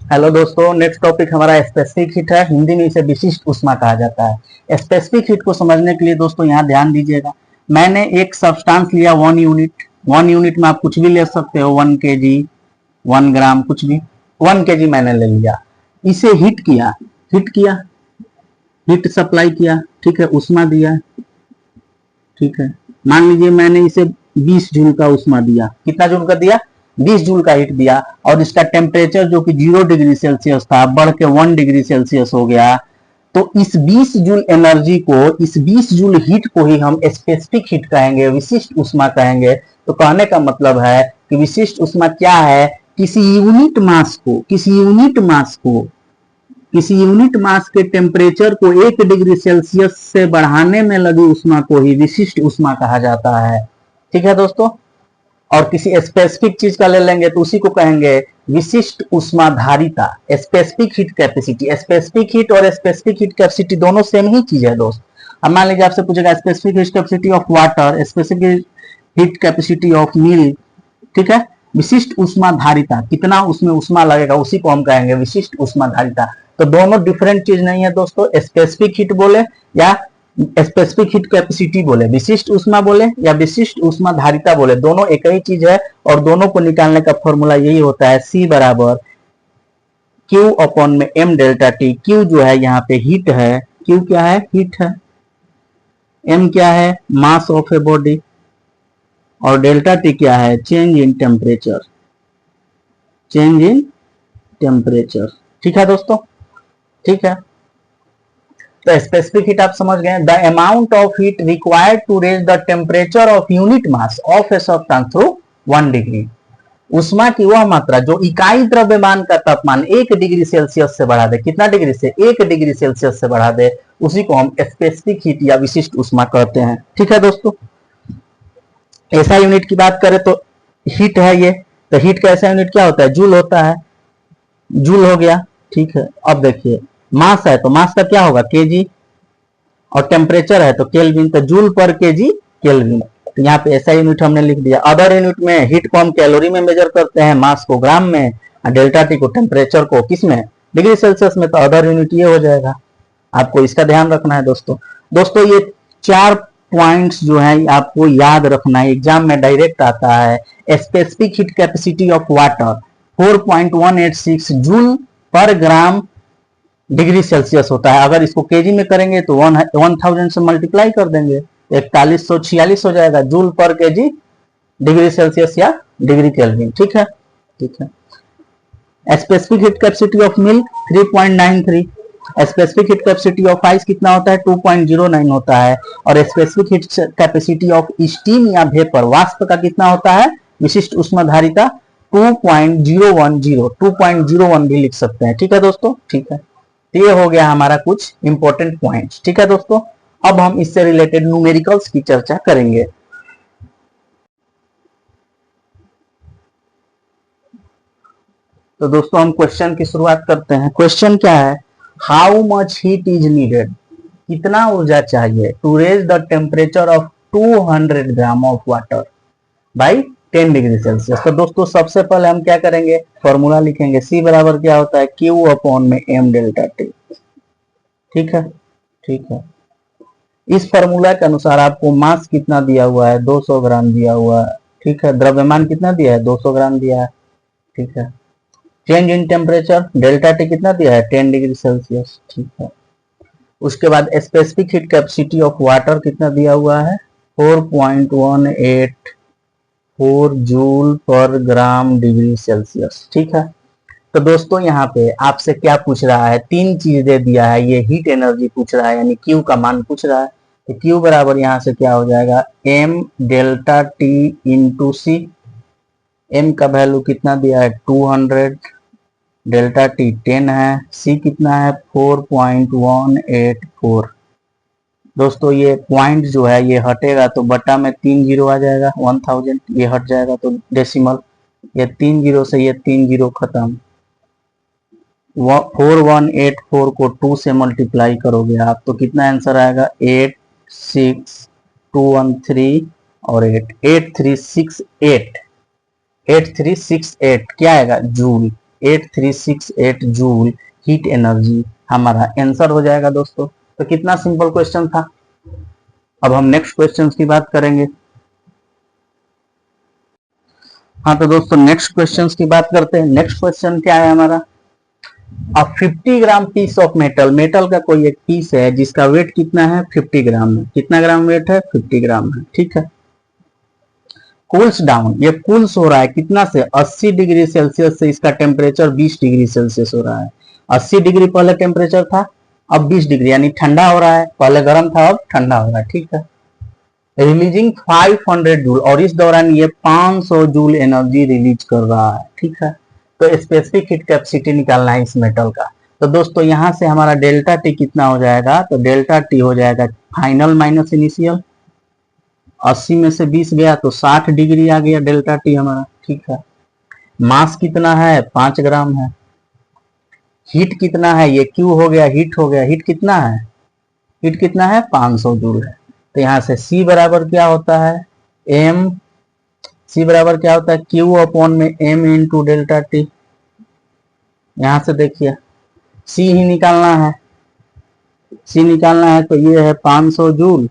Hello दोस्तों, next topic हमारा specific heat है। हिंदी में इसे विशिष्ट ऊष्मा कहा जाता है। स्पेसिफिक हीट को समझने के लिए दोस्तों यहाँ ध्यान दीजिएगा। मैंने एक सब्सटेंस लिया 1 यूनिट। 1 यूनिट में आप कुछ भी ले सकते हो, 1 kg, 1 ग्राम, कुछ भी। 1 kg मैंने ले लिया, इसे हीट किया, हीट सप्लाई किया, ठीक है, ऊष्मा दिया, ठीक है। मान लीजिए मैंने इसे 20 जूल का ऊष्मा दिया। कितना जूल का दिया? 20 जूल का हीट दिया। और इसका टेम्परेचर जो कि 0 डिग्री सेल्सियस था बढ़ के 1 डिग्री सेल्सियस हो गया। तो इस 20 जूल एनर्जी को, इस 20 जूल हीट को ही हम स्पेसिफिक हीट कहेंगे, विशिष्ट ऊष्मा कहेंगे। तो कहने का मतलब है कि विशिष्ट ऊष्मा क्या है? किसी यूनिट मास के टेम्परेचर को 1 डिग्री सेल्सियस से बढ़ाने में लगी ऊष्मा को ही विशिष्ट ऊष्मा कहा जाता है। ठीक है दोस्तों। और किसी स्पेसिफिक चीज का ले लेंगे तो उसी को कहेंगे विशिष्ट ऊष्मा धारिता, specific heat capacity. Specific heat और स्पेसिफिक हीट कैपेसिटी दोनों सेम ही चीज है दोस्त। अब मान लीजिए आपसे पूछेगा specific heat capacity of water, specific heat capacity of milk, ठीक है। विशिष्ट ऊष्मा धारिता, कितना उसमें ऊष्मा लगेगा, उसी को हम कहेंगे विशिष्ट ऊष्मा धारिता। तो दोनों डिफरेंट चीज नहीं है दोस्तों। स्पेसिफिक हीट बोले या स्पेसिफिक हीट कैपेसिटी बोले, विशिष्ट ऊष्मा बोले या विशिष्ट ऊष्मा धारिता बोले, दोनों एक ही चीज है। और दोनों को निकालने का फॉर्मूला यही होता है, C बराबर Q अपॉन में M डेल्टा T। Q जो है यहाँ पे हीट है, Q क्या है? हीट है। M क्या है? मास ऑफ ए बॉडी। और डेल्टा T क्या है? Change in temperature. ठीक है दोस्तों, ठीक है। तो स्पेसिफिक हीट आप समझ गए। The amount of heat required to raise the temperature of unit mass of a substance through 1 degree. ऊष्मा की वह मात्रा जो इकाई द्रव्यमान का तापमान 1 डिग्री सेल्सियस से बढ़ा दे। कितना डिग्री से? 1 डिग्री सेल्सियस से बढ़ा दे, उसी को हम स्पेसिफिक हीट या विशिष्ट ऊष्मा कहते हैं। ठीक है दोस्तों। ऐसा यूनिट की बात करें तो हीट है ये। तो हीट का ऐसा यूनिट क्या होता है? जूल होता है। जूल हो गया, ठीक है। अब देखिए मास है तो मास का क्या होगा? केजी। और टेम्परेचर है तो केल्विन। तो जूल पर केजी केल्विन। तो यहाँ पे ऐसा यूनिट हमने लिख दिया। अदर यूनिट में हीट को हम कैलोरी में मेजर करते हैं, मास को ग्राम में, डेल्टा टी को, टेम्परेचर को किस में? डिग्री सेल्सियस में। तो अदर यूनिट ये हो जाएगा। आपको इसका ध्यान रखना है दोस्तों। दोस्तों ये 4 पॉइंट्स जो है आपको याद रखना है, एग्जाम में डायरेक्ट आता है। Specific heat capacity of water 4.186 joule पर ग्राम डिग्री सेल्सियस होता है। अगर इसको केजी में करेंगे तो 1000 से मल्टीप्लाई कर देंगे, 4146 हो जाएगा जूल पर केजी डिग्री सेल्सियस या डिग्री केल्विन। ठीक है, ठीक है। Specific heat capacity of milk 3.93। Specific heat capacity of ice कितना होता है? 2.09 होता है। और specific heat capacity of steam या वेपर, वाष्प का कितना होता है? विशिष्ट ऊष्माधारिता 2.010, 2.01 भी लिख सकते हैं। ठीक है दोस्तों, ठीक है। तो ये हो गया हमारा कुछ इंपॉर्टेंट पॉइंट्स। ठीक है दोस्तों, अब हम इससे रिलेटेड न्यूमेरिकल्स की चर्चा करेंगे। तो दोस्तों हम क्वेश्चन की शुरुआत करते हैं। क्वेश्चन क्या है? How much heat is needed, कितना ऊर्जा चाहिए to raise the temperature of 200 gram of water by 10 degree Celsius. तो दोस्तों सबसे पहले हम क्या करेंगे? फॉर्मूला लिखेंगे। C बराबर क्या होता है? Q अपॉन में M डेल्टा T। ठीक है, ठीक है। इस फॉर्मूला के अनुसार आपको मास कितना दिया हुआ है? 200 ग्राम दिया हुआ है। ठीक है। द्रव्यमान कितना दिया है? 200 ग्राम दिया है। ठीक है। Change in temperature delta T कितना दिया है? 10 डिग्री सेल्सियस। ठीक है। उसके बाद specific heat capacity of water कितना दिया हुआ है? 4.184 जूल पर ग्राम डिग्री सेल्सियस। ठीक है। तो दोस्तों यहाँ पे आपसे क्या पूछ रहा है? 3 चीज दे दिया है। ये हीट एनर्जी पूछ रहा है, यानी Q का मान पूछ रहा है। तो Q बराबर यहाँ से क्या हो जाएगा? M डेल्टा T इंटू सी। M का वैल्यू कितना दिया है? 200, डेल्टा T 10 है, C कितना है? 4.184। दोस्तों ये पॉइंट जो है ये हटेगा तो बटा में 3 जीरो आ जाएगा, 1000 ये हट जाएगा तो डेसिमल, ये 3 जीरो से ये 3 जीरो खत्म। 4184 को 2 से मल्टीप्लाई करोगे आप तो कितना आंसर आएगा? 86213 और 8368। 8368 क्या आएगा? जूल। 8368 जूल हीट एनर्जी हमारा आंसर हो जाएगा दोस्तों। तो कितना सिंपल क्वेश्चन था। अब हम नेक्स्ट क्वेश्चन की बात करेंगे। हाँ तो दोस्तों नेक्स्ट क्वेश्चन की बात करते हैं। नेक्स्ट क्वेश्चन क्या है हमारा, अब 50 ग्राम पीस ऑफ मेटल, मेटल का कोई एक पीस है जिसका वेट कितना है 50 ग्राम है। कितना ग्राम वेट है 50 ग्राम है, ठीक है। कूल्स डाउन, ये कूल्स हो रहा है कितना से 80 डिग्री सेल्सियस से, इसका टेम्परेचर 20 डिग्री सेल्सियस हो रहा है। 80 डिग्री पहले टेम्परेचर था, अब 20 डिग्री, यानी ठंडा हो रहा है। पहले गर्म था अब ठंडा हो रहा है, ठीक है। रिलीजिंग 500 जूल, और इस दौरान ये 500 जूल एनर्जी रिलीज कर रहा है, ठीक है। तो स्पेसिफिक हीट कैपेसिटी निकालना है इस मेटल का। तो दोस्तों यहां से हमारा डेल्टा टी कितना हो जाएगा, तो डेल्टा टी हो जाएगा फाइनल माइनस इनिशियल। 80 में से 20 गया तो 60 डिग्री आ गया डेल्टा टी हमारा, ठीक है। मास कितना है 5 ग्राम है। हीट कितना है, ये क्यू हो गया, हीट हो गया। हीट कितना है, हीट कितना है 500 जूल है। तो यहाँ से C बराबर क्या होता है m, C बराबर क्या होता है Q अपॉन में m इंटू डेल्टा टी। यहां से देखिए C ही निकालना है, C निकालना है तो ये है 500 जूल।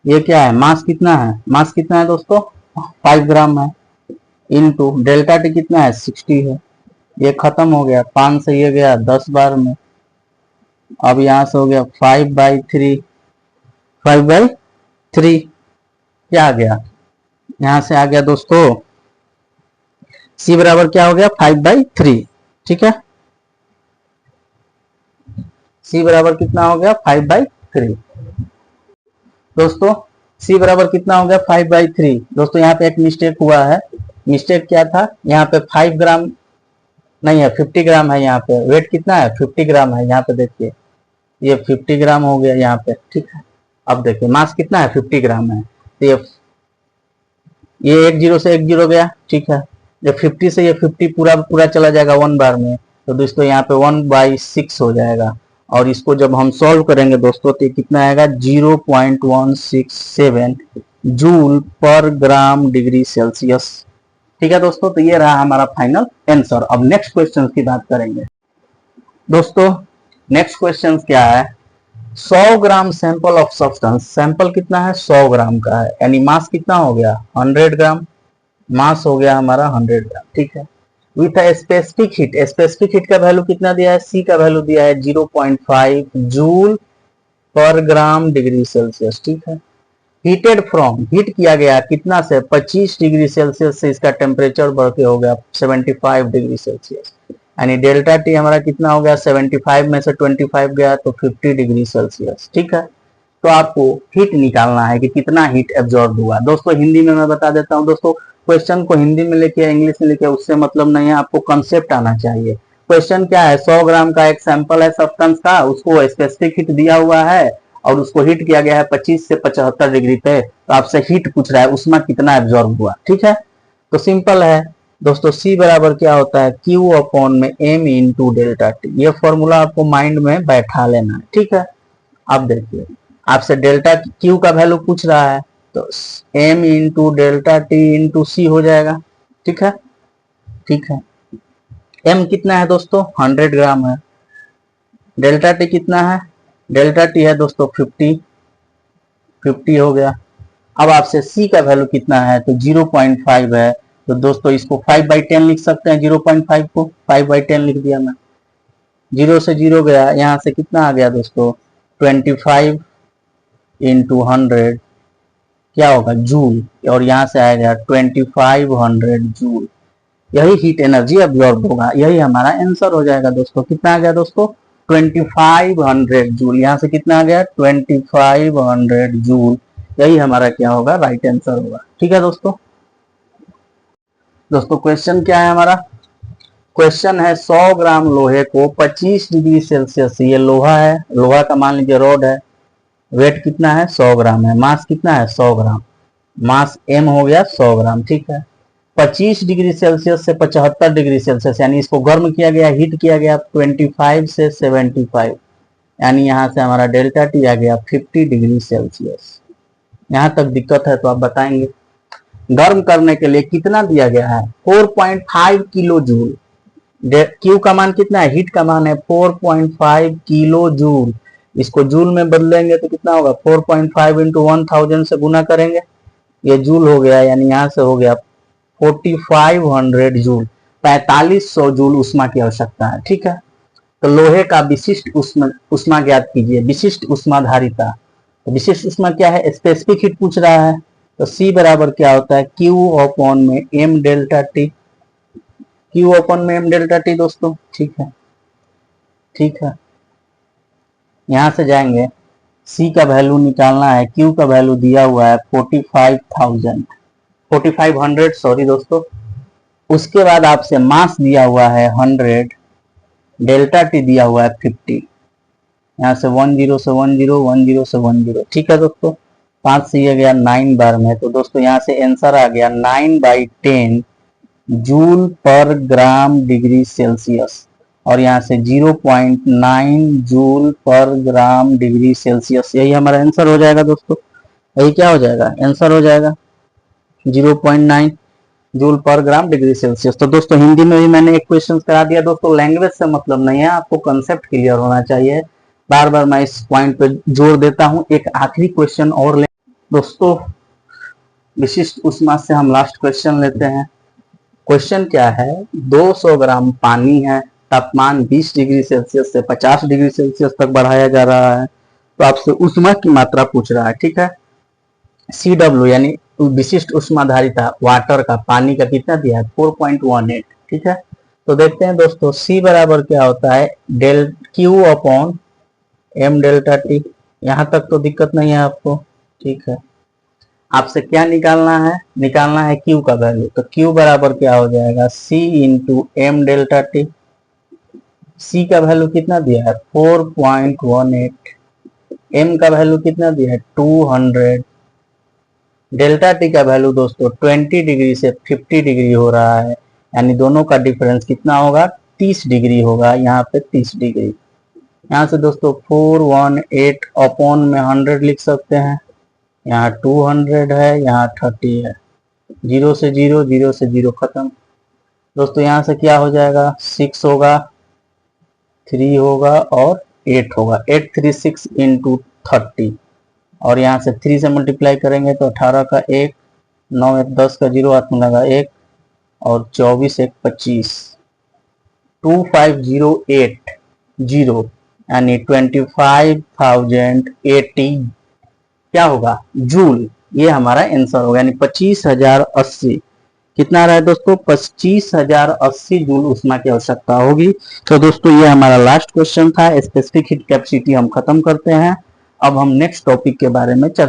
ये क्या है मास कितना है, मास कितना है दोस्तों 5 ग्राम है, इंटू डेल्टा टी कितना है 60 है। ये खत्म हो गया, 5 से ये गया 10 बार में। अब यहां से हो गया 5/3, 5/3 क्या आ गया, यहां से आ गया दोस्तों C बराबर क्या हो गया 5/3, ठीक है। C बराबर कितना हो गया 5/3 दोस्तों। C बराबर कितना हो गया 5/3 दोस्तों। यहाँ पे एक मिस्टेक हुआ है। मिस्टेक क्या था, यहाँ पे 5 ग्राम नहीं है 50 ग्राम है। यहाँ पे वेट कितना है 50 ग्राम है। यहाँ पे देखिए ये 50 ग्राम हो गया यहाँ पे, ठीक है। अब देखिए मास कितना है 50 ग्राम है। तो ये 1 0 से 1 0 गया, ठीक है। जब 50 से ये 50 पूरा पूरा चला जाएगा 1 बार में, तो दोस्तों यहाँ पे 1/6 हो जाएगा। और इसको जब हम सॉल्व करेंगे दोस्तों तो कितना आएगा 0.167 जूल पर ग्राम डिग्री सेल्सियस, ठीक है दोस्तों। तो ये रहा हमारा फाइनल आंसर। अब नेक्स्ट क्वेश्चन की बात करेंगे दोस्तों। नेक्स्ट क्वेश्चन क्या है, 100 gram sample of substance, sample कितना है 100 ग्राम का है, यानी मास कितना हो गया 100 ग्राम, मास हो गया हमारा 100 ग्राम, ठीक है। With specific heat, specific heat का वैल्यू कितना दिया है, सी का वैल्यू दिया है 0.5 जूल पर ग्राम डिग्री सेल्सियस, ठीक है। हीटेड फ्रॉम, हीट किया गया कितना से 25 डिग्री सेल्सियस से, इसका टेम्परेचर बढ़ के हो गया 75 डिग्री सेल्सियस, यानी डेल्टा टी हमारा कितना हो गया 75 में से 25 गया तो 50 डिग्री सेल्सियस, ठीक है। तो आपको हीट निकालना है कि कितना हीट एब्जॉर्ब हुआ। दोस्तों हिंदी में मैं बता देता हूं दोस्तों, क्वेश्चन को हिंदी में लिखे इंग्लिश में लिखे उससे मतलब नहीं है, आपको कंसेप्ट आना चाहिए। क्वेश्चन क्या है, 100 ग्राम का एक सैंपल है सब्सटेंस का, उसको स्पेसिफिक हीट दिया हुआ है और उसको हीट किया गया है 25 से 75 डिग्री पे। तो आपसे हीट पूछ रहा है उसमें कितना एब्जॉर्ब हुआ, ठीक है। तो सिंपल है दोस्तों, C बराबर क्या होता है Q अपॉन में m इंटू डेल्टा टी। ये फॉर्मूला आपको माइंड में बैठा लेना है, ठीक है। अब देखिए आपसे डेल्टा Q का वैल्यू पूछ रहा है तो m into delta T into C हो जाएगा, ठीक है, ठीक है। m कितना है दोस्तों 100 ग्राम है, डेल्टा टी कितना है, डेल्टा टी है दोस्तों 50 हो गया। अब आपसे C का वैल्यू कितना है तो 0.5 है, तो दोस्तों इसको 5/10 लिख सकते हैं। 0.5 को 5/10 लिख दिया मैं, 0 से 0 गया, यहाँ से कितना आ गया दोस्तों 25 इंटू 100 क्या होगा जूल, और यहाँ से आएगा 2500 जूल। यही हीट एनर्जी अब्जॉर्ब होगा, यही हमारा आंसर हो जाएगा दोस्तों। कितना आ गया दोस्तों 2500 जूल, यहाँ से कितना आ गया 2500 जूल। यही हमारा क्या होगा राइट आंसर होगा, ठीक है दोस्तों। दोस्तों क्वेश्चन क्या है हमारा, क्वेश्चन है 100 ग्राम लोहे को 25 डिग्री सेल्सियस से, ये लोहा है, लोहा का मान लीजिए रॉड है, वेट कितना है 100 ग्राम है, मास कितना है 100 ग्राम, मास m हो गया 100 ग्राम, ठीक है। 25 डिग्री सेल्सियस से 75 डिग्री सेल्सियस, यानी इसको गर्म किया गया, हीट किया गया 25 से 75, यानी यहां से हमारा डेल्टा टी आ गया 50 डिग्री सेल्सियस। यहां तक दिक्कत है तो आप बताएंगे। गर्म करने के लिए कितना दिया गया है 4.5 किलो जूल, क्यू का मान कितना है, हीट का मान है 4.5 किलो जूल। इसको जूल में बदलेंगे तो कितना होगा, 4.5 इंटू 1000 से गुना करेंगे, ये जूल हो गया, यानी यहां से हो गया 4500 जूल, 4500 जूल उष्मा की आवश्यकता है। ठीक है, तो लोहे का विशिष्ट उष्मा ज्ञात कीजिए, विशिष्ट उष्माधारिता। तो विशिष्ट उष्मा क्या है, स्पेसिफिक हीट पूछ रहा है, तो C बराबर क्या होता है, Q अपॉन में M delta T, Q upon में M डेल्टा T दोस्तों। ठीक है, ठीक है, यहां से जाएंगे, C का वैल्यू निकालना है, Q का वैल्यू दिया हुआ है 4500 सॉरी दोस्तों। उसके बाद आपसे मास दिया हुआ है 100, डेल्टा टी दिया हुआ है 50, यहाँ से 10 से 10 10 से 10। ठीक है दोस्तों, 5 से ये गया 9 बार में, तो दोस्तों यहाँ से आंसर आ गया 9/10 जूल पर ग्राम डिग्री सेल्सियस, और यहाँ से 0.9 जूल पर ग्राम डिग्री सेल्सियस, यही हमारा आंसर हो जाएगा दोस्तों। यही क्या हो जाएगा, आंसर हो जाएगा 0.9 जूल पर ग्राम डिग्री सेल्सियस। तो दोस्तों हिंदी में भी मैंने एक क्वेश्चन करा दिया दोस्तों, लैंग्वेज से मतलब नहीं है, आपको कंसेप्ट क्लियर होना चाहिए। बार बार मैं इस पॉइंट पे जोर देता हूं। एक आखिरी क्वेश्चन और ले दोस्तों, विशिष्ट उष्मा से हम लास्ट क्वेश्चन लेते हैं। क्वेश्चन क्या है, 200 ग्राम पानी है, तापमान 20 डिग्री सेल्सियस से 50 डिग्री सेल्सियस तक बढ़ाया जा रहा है, तो आपसे उष्मा की मात्रा पूछ रहा है। ठीक है, CW यानी विशिष्ट उष्माधारिता वाटर का, पानी का कितना दिया है 4.18। ठीक है, तो देखते हैं दोस्तों C बराबर क्या होता है, del Q upon M delta T। यहां तक तो दिक्कत नहीं है आपको। ठीक है, आपसे क्या निकालना है, निकालना है Q का वैल्यू, तो Q बराबर क्या हो जाएगा, C into M delta T। C का वैल्यू कितना दिया है 4.18, M का वैल्यू कितना दिया है 200, डेल्टा टी का वैल्यू दोस्तों 20 डिग्री से 50 डिग्री हो रहा है, यानी दोनों का डिफरेंस कितना होगा 30 डिग्री होगा, यहाँ पे 30 डिग्री। यहाँ से दोस्तों 418 अपॉन में 100 लिख सकते हैं, यहाँ 200 है, यहाँ 30 है, 0 से 0 0 से 0 खत्म दोस्तों। यहाँ से क्या हो जाएगा, 6 होगा, 3 होगा और 8 होगा, 836 इंटू 30, और यहाँ से 3 से मल्टीप्लाई करेंगे तो 18 का 1, 9 1 10 का 0 हाथ में लगा 1, और 24 1 25, 25080 यानी 25,080 क्या होगा जूल, ये हमारा आंसर होगा, यानी 25,080। कितना रहा है दोस्तों, 25,080 जूल उष्मा की आवश्यकता होगी। तो दोस्तों ये हमारा लास्ट क्वेश्चन था, स्पेसिफिक हीट कैपेसिटी हम खत्म करते हैं। अब हम नेक्स्ट टॉपिक के बारे में चर्चा